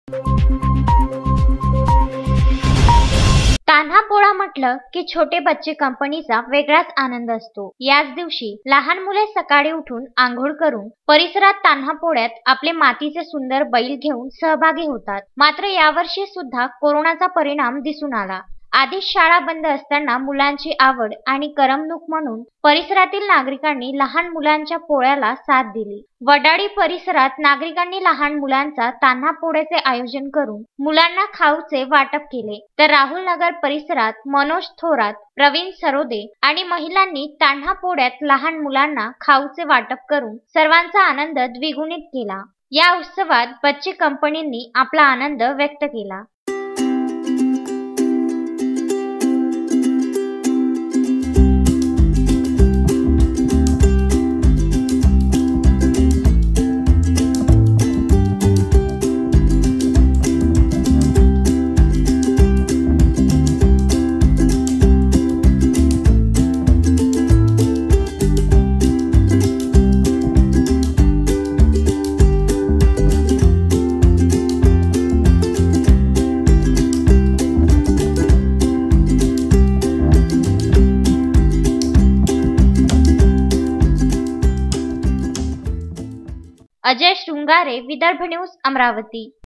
तान्हा पोळा म्हटलं की छोटे बच्चे कंपनीचा वेगळाच आनंद असतो। याच दिवशी लहान मुले सकाळी उठून आंघोळ करून परिसरात तान्हा पोळ्यात आपले मातीचे सुंदर बैल घेऊन सहभागी होतात। मात्र यावर्षी सुद्धा कोरोनाचा परिणाम दिसून आला। आधीच शाळा बंद असताना मुलांची आवड आणि करमणूक म्हणून परिसरातील नागरिकांनी लहान मुलांच्या पोळ्याला साथ दिली। वडाळी परिसरात नागरिकांनी लहान मुलांचा तान्हा पोळ्याचे आयोजन करून मुलांना खाऊचे वाटप केले, तर राहुल नगर परिसरात मनोज थोरात, प्रवीण सरोदे आणि महिलांनी तान्हा पोळ्यात लहान मुलांना खाऊचे वाटप करून सर्वांचा आनंद द्विगुणित केला। या उत्सवात बच्चे कंपनींनी आपला आनंद व्यक्त केला। अजय शृंगारे, विदर्भ न्यूज, अमरावती।